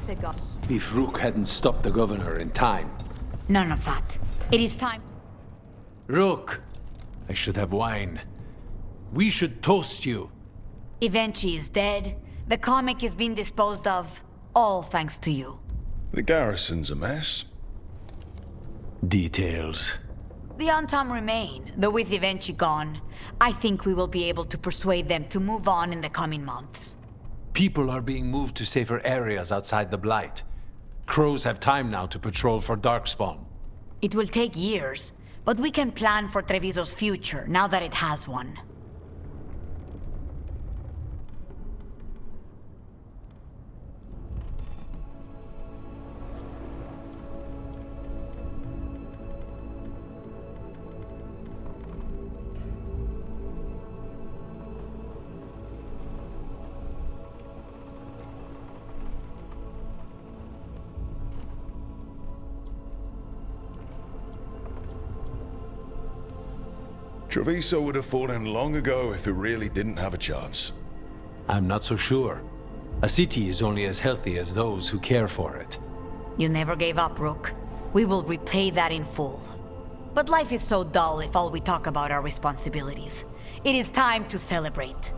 the god. If Rook hadn't stopped the governor in time. None of that. It is time. Rook! I should have wine. We should toast you. Evenchi is dead. The comic is being disposed of. All thanks to you. The garrison's a mess. Details. The Antaam remain, though with Evenchi gone, I think we will be able to persuade them to move on in the coming months. People are being moved to safer areas outside the Blight. Crows have time now to patrol for Darkspawn. It will take years, but we can plan for Treviso's future now that it has one. Treviso would have fallen long ago if it really didn't have a chance. I'm not so sure. A city is only as healthy as those who care for it. You never gave up, Rook. We will repay that in full. But life is so dull if all we talk about are responsibilities. It is time to celebrate.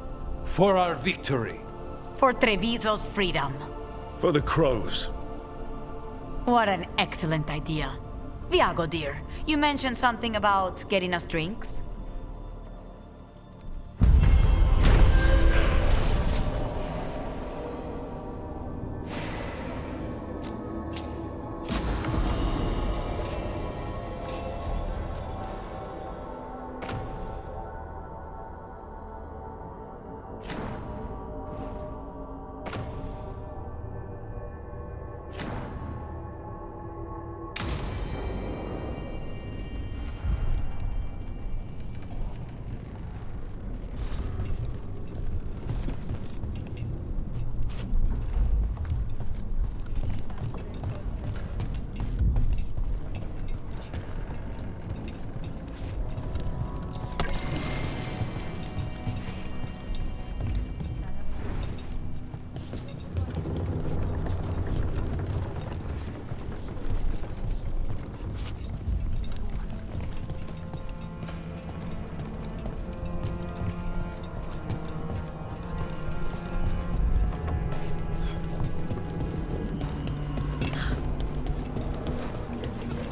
For our victory. For Treviso's freedom. For the crows. What an excellent idea. Viago, dear, you mentioned something about getting us drinks?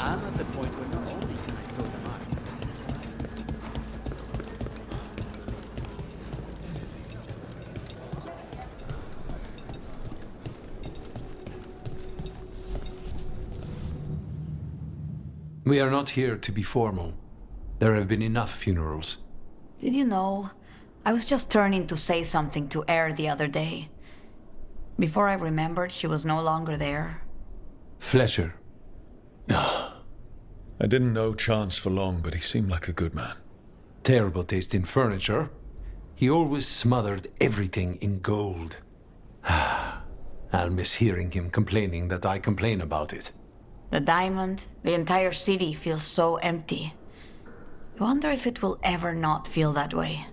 I'm at the point where not only can I throw them out. We are not here to be formal. There have been enough funerals. Did you know? I was just turning to say something to Air the other day. Before I remembered, she was no longer there. Fletcher. I didn't know Chance for long, but he seemed like a good man. Terrible taste in furniture. He always smothered everything in gold. I'll miss hearing him complaining that I complain about it. The diamond, the entire city feels so empty. I wonder if it will ever not feel that way.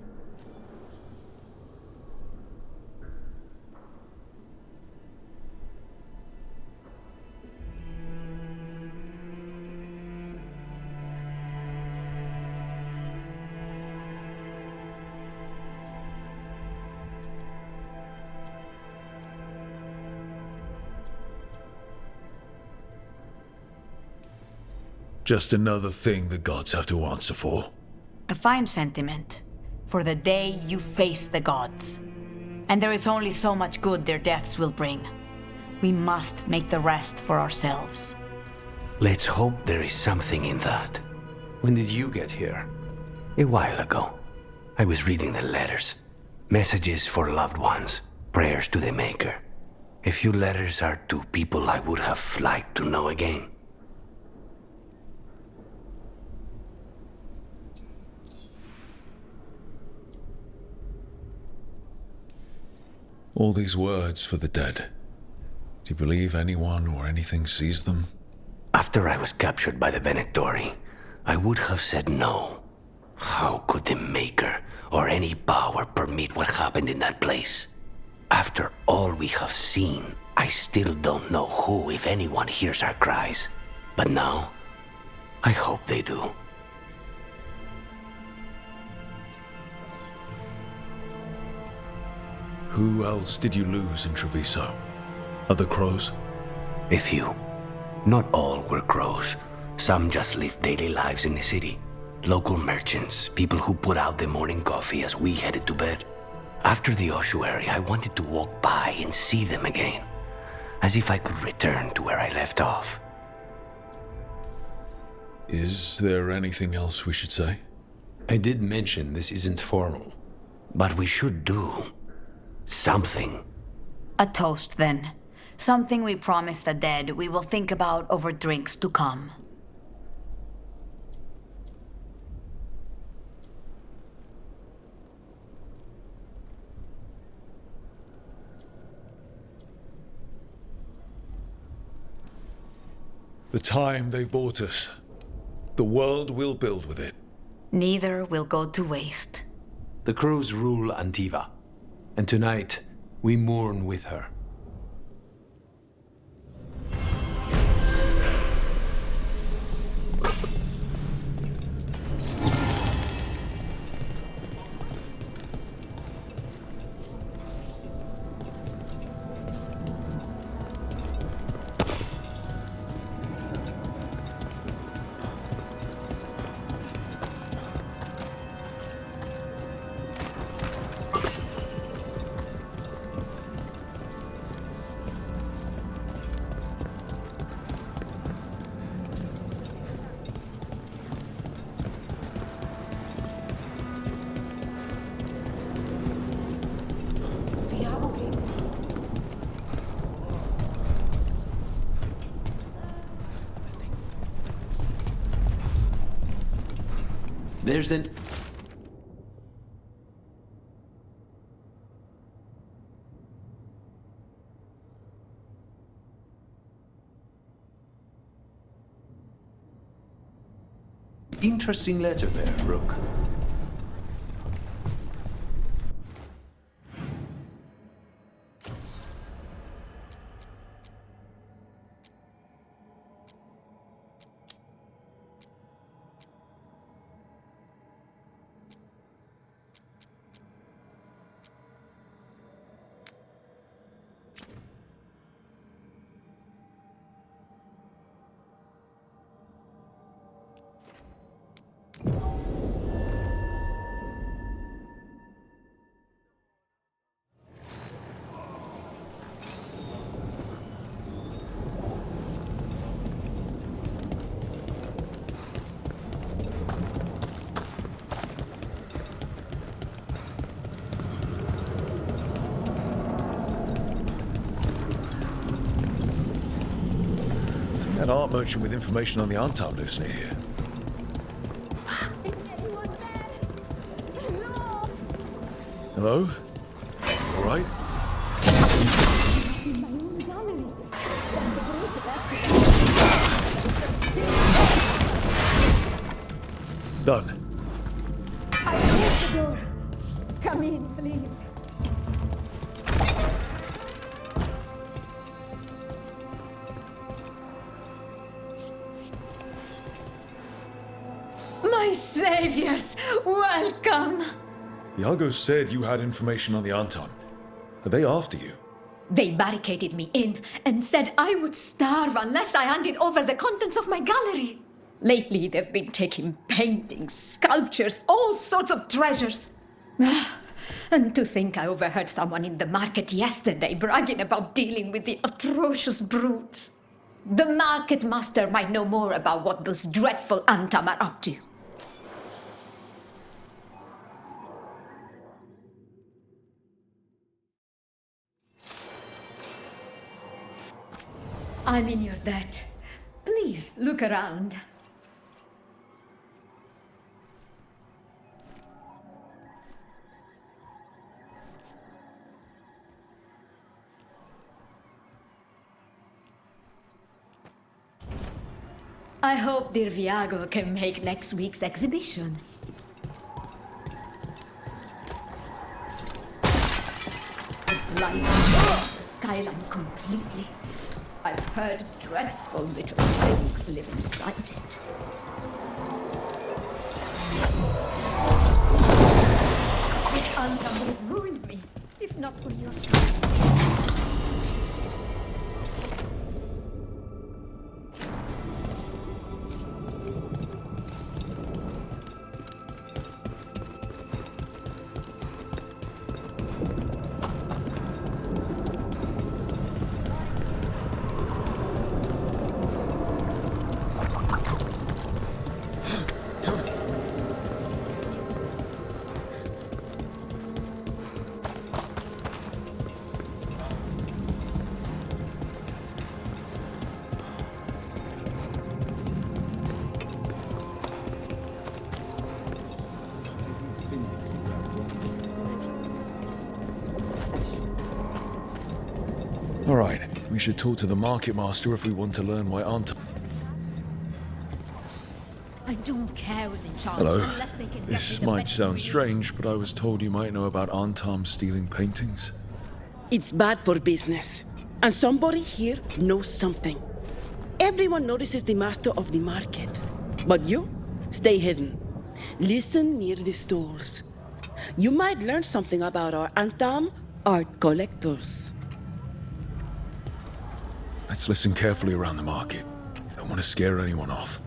Just another thing the gods have to answer for. A fine sentiment. For the day you face the gods. And there is only so much good their deaths will bring. We must make the rest for ourselves. Let's hope there is something in that. When did you get here? A while ago, I was reading the letters. Messages for loved ones, prayers to the Maker. A few letters are to people I would have liked to know again. All these words for the dead. Do you believe anyone or anything sees them? After I was captured by the Venectori, I would have said no. How could the Maker or any power permit what happened in that place? After all we have seen, I still don't know who, if anyone, hears our cries. But now, I hope they do. Who else did you lose in Treviso? Other crows? A few. Not all were crows. Some just lived daily lives in the city. Local merchants, people who put out the morning coffee as we headed to bed. After the ossuary, I wanted to walk by and see them again, as if I could return to where I left off. Is there anything else we should say? I did mention this isn't formal. But we should do something. A toast, then. Something we promise the dead we will think about over drinks to come. The time they bought us. The world we'll build with it. Neither will go to waste. The crows rule Antiva, and tonight we mourn with her. There's an... interesting letter there, Rook. An art merchant with information on the Antaam lives near here. Hello? All right? Done. I closed the door. Come in, please. My saviors, welcome! Iago said you had information on the Antaam. Are they after you? They barricaded me in and said I would starve unless I handed over the contents of my gallery. Lately, they've been taking paintings, sculptures, all sorts of treasures. And to think I overheard someone in the market yesterday bragging about dealing with the atrocious brutes. The market master might know more about what those dreadful Antaam are up to. I'm in your debt. Please look around. I hope dear Viago can make next week's exhibition. The bloody skyline completely. I've heard dreadful little things live inside it. This Antaam would have ruined me, if not for your All right, we should talk to the market master if we want to learn why Antaam... I don't care who's in charge Hello. unless they can get This me the might best sound real- strange, but I was told you might know about Antaam stealing paintings. It's bad for business. And somebody here knows something. Everyone notices the master of the market. But you, stay hidden. Listen near the stalls. You might learn something about our Antaam art collectors. Let's listen carefully around the market. Don't want to scare anyone off.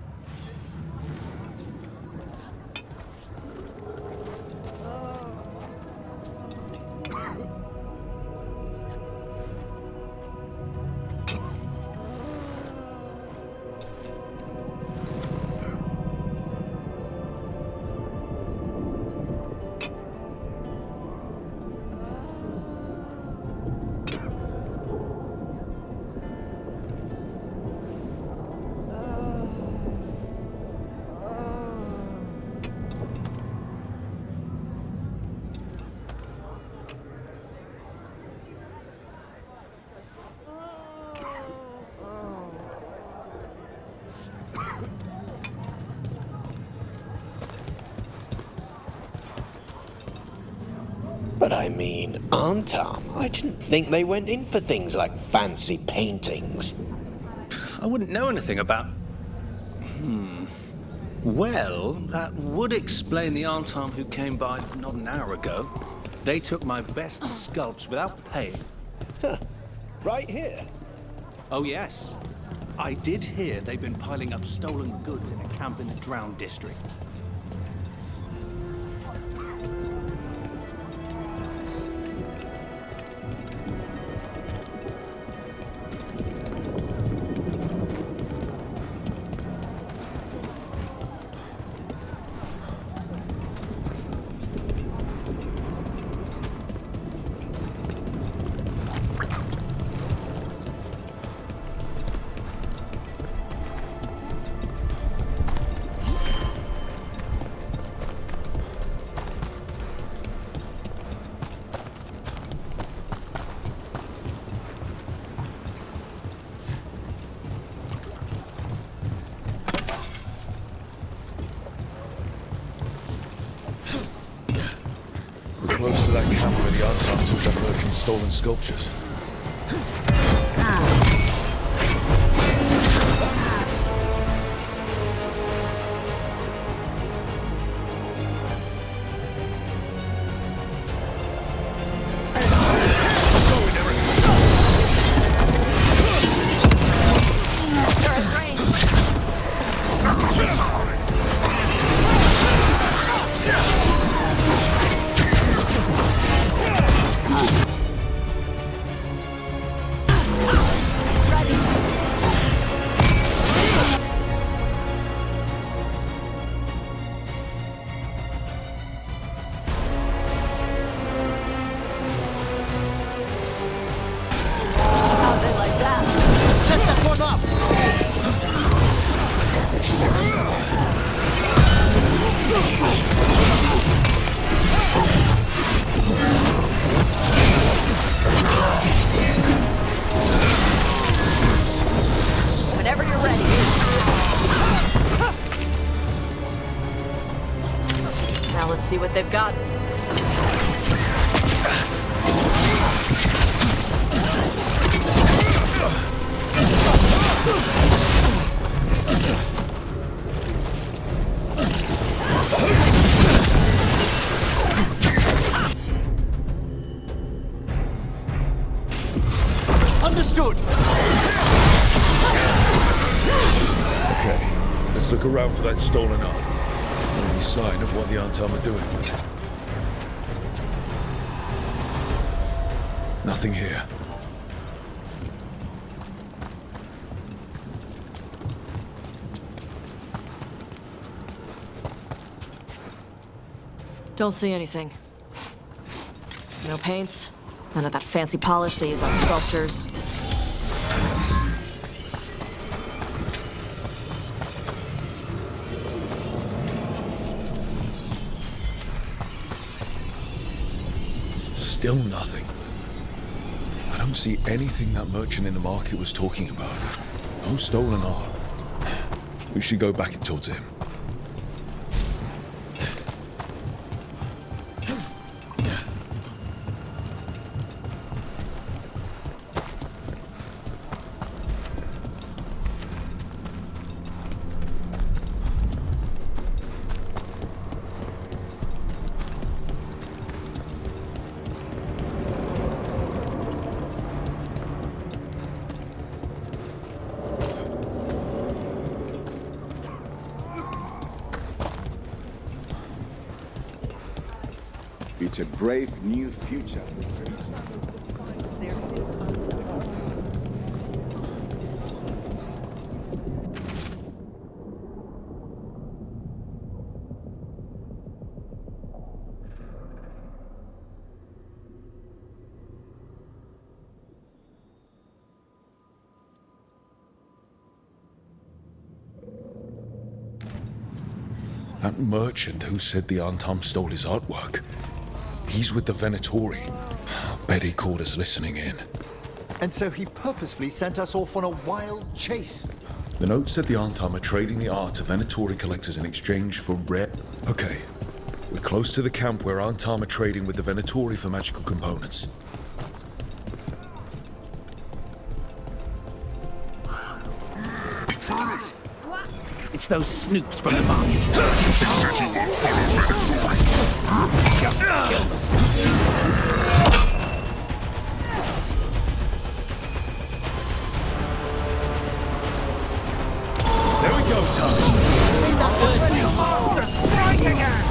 But I mean, Antaam, I didn't think they went in for things like fancy paintings. I wouldn't know anything about... Well, that would explain the Antaam who came by not an hour ago. They took my best sculpts without paying. Right here. Oh, yes. I did hear they've been piling up stolen goods in a camp in the Drowned district. We're close to that camp where the Antaam took that merchant's stolen sculptures. Whenever you're ready. Now let's see what they've got. Understood! Okay, let's look around for that stolen art. Any sign of what the Antaam are doing with it? Nothing here. Don't see anything. No paints. None of that fancy polish they use on sculptures. Still nothing. I don't see anything that merchant in the market was talking about. No stolen art. We should go back and talk to him. It's a brave new future. That merchant who said the Antaam stole his artwork. He's with the Venatori. Bet he caught us listening in. And so he purposefully sent us off on a wild chase. The note said the Antaam are trading the art to Venatori collectors in exchange for rare... Okay. We're close to the camp where Antaam are trading with the Venatori for magical components. It's those snoops from the market. Just kill them. There we go, Tom. Master, strike again!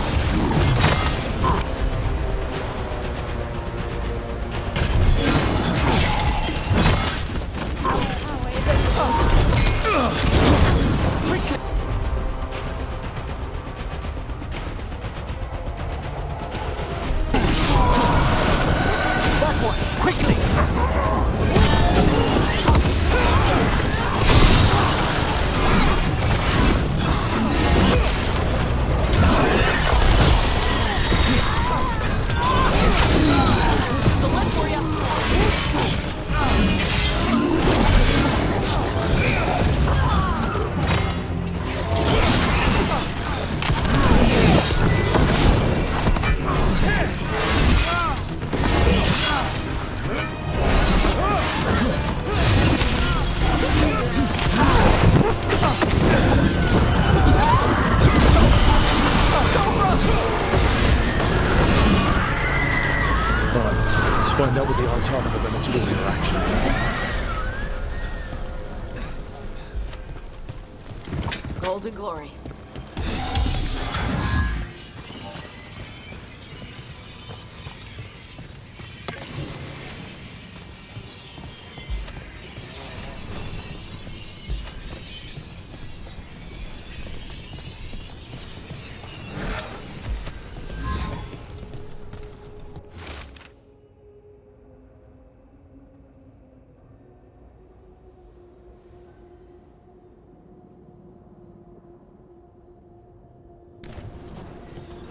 Find out what the Antaam and the Venatori are actually. Golden glory.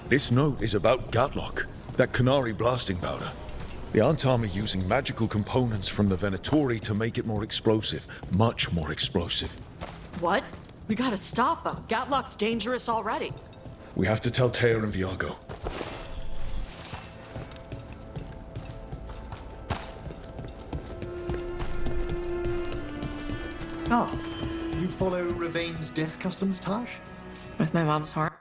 This note is about Gatlock, that Canary blasting powder. The Antaam are using magical components from the Venatori to make it more explosive. Much more explosive. What? We gotta stop them. Gatlock's dangerous already. We have to tell Teir and Viago. Ah, you follow Ravain's death customs, Taj? With my mom's heart.